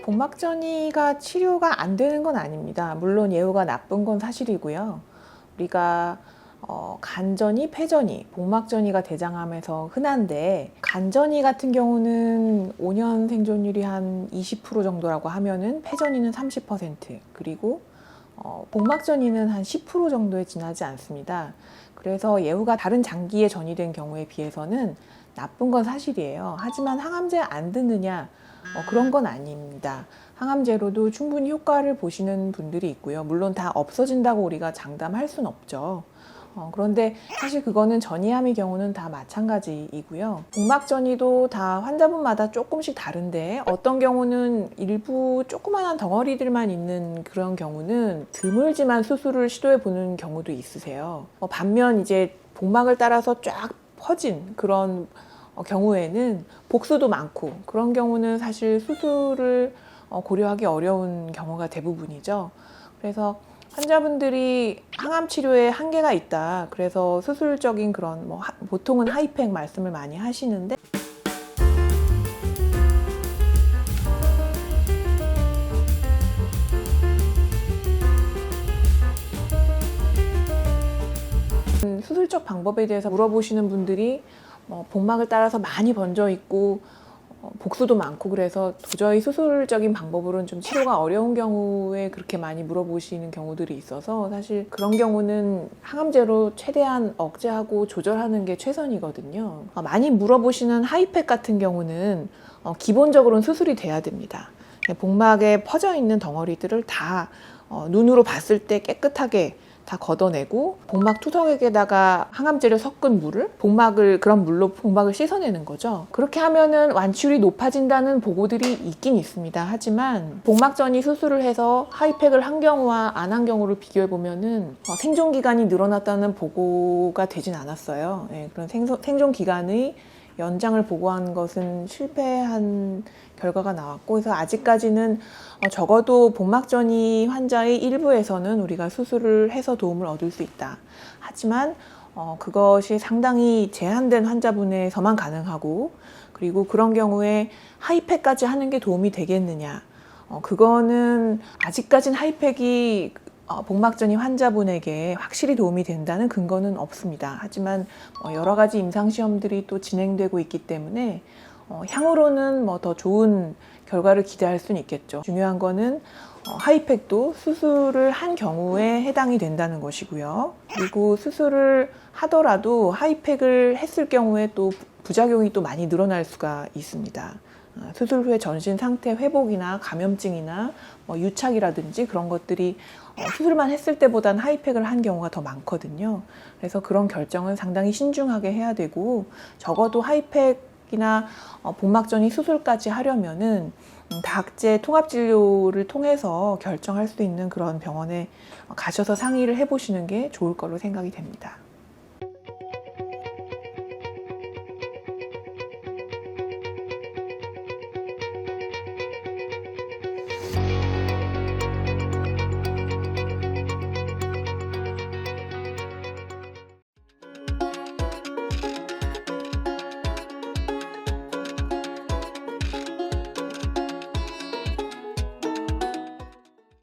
복막전이가 치료가 안 되는 건 아닙니다. 물론 예후가 나쁜 건 사실이고요. 우리가 간전이, 폐전이, 복막전이가 대장암에서 흔한데, 간전이 같은 경우는 5년 생존율이 한 20% 정도라고 하면은 폐전이는 30%, 그리고 복막전이는 한 10% 정도에 지나지 않습니다. 그래서 예후가 다른 장기에 전이된 경우에 비해서는 나쁜 건 사실이에요. 하지만 항암제 안 듣느냐? 그런 건 아닙니다. 항암제로도 충분히 효과를 보시는 분들이 있고요. 물론 다 없어진다고 우리가 장담할 순 없죠. 그런데 사실 그거는 전이암의 경우는 다 마찬가지이고요. 복막전이도 다 환자분마다 조금씩 다른데, 어떤 경우는 일부 조그만한 덩어리들만 있는 그런 경우는 드물지만 수술을 시도해 보는 경우도 있으세요. 반면 이제 복막을 따라서 쫙 퍼진 그런 경우에는 복수도 많고, 그런 경우는 사실 수술을 고려하기 어려운 경우가 대부분이죠. 그래서 환자분들이 항암 치료에 한계가 있다, 그래서 수술적인 그런 보통은 하이팩 말씀을 많이 하시는데, 수술적 방법에 대해서 물어보시는 분들이 복막을 따라서 많이 번져 있고 복수도 많고, 그래서 도저히 수술적인 방법으로는 좀 치료가 어려운 경우에 그렇게 많이 물어보시는 경우들이 있어서, 사실 그런 경우는 항암제로 최대한 억제하고 조절하는 게 최선이거든요. 많이 물어보시는 하이팩 같은 경우는 기본적으로는 수술이 돼야 됩니다. 복막에 퍼져 있는 덩어리들을 다 눈으로 봤을 때 깨끗하게 다 걷어내고, 복막 투석액에다가 항암제를 섞은 물을 그런 물로 복막을 씻어내는 거죠. 그렇게 하면은 완치율이 높아진다는 보고들이 있긴 있습니다. 하지만 복막전이 수술을 해서 하이팩을 한 경우와 안 한 경우를 비교해 보면은 생존 기간이 늘어났다는 보고가 되진 않았어요. 그런 생존 기간의 연장을 보고한 것은 실패한 결과가 나왔고, 그래서 아직까지는 적어도 복막전이 환자의 일부에서는 우리가 수술을 해서 도움을 얻을 수 있다. 하지만 그것이 상당히 제한된 환자분에서만 가능하고, 그리고 그런 경우에 하이팩까지 하는 게 도움이 되겠느냐? 그거는 아직까지는 하이팩이 복막전이 환자분에게 확실히 도움이 된다는 근거는 없습니다. 하지만 여러 가지 임상시험들이 또 진행되고 있기 때문에 향후로는 더 좋은 결과를 기대할 수는 있겠죠. 중요한 거는 하이팩도 수술을 한 경우에 해당이 된다는 것이고요. 그리고 수술을 하더라도 하이팩을 했을 경우에 또 부작용이 또 많이 늘어날 수가 있습니다. 수술 후에 전신 상태 회복이나 감염증이나 유착이라든지 그런 것들이 수술만 했을 때보다는 하이팩을 한 경우가 더 많거든요. 그래서 그런 결정은 상당히 신중하게 해야 되고, 적어도 하이팩이나 복막전이 수술까지 하려면은 다학제 통합진료를 통해서 결정할 수 있는 그런 병원에 가셔서 상의를 해보시는 게 좋을 거로 생각이 됩니다.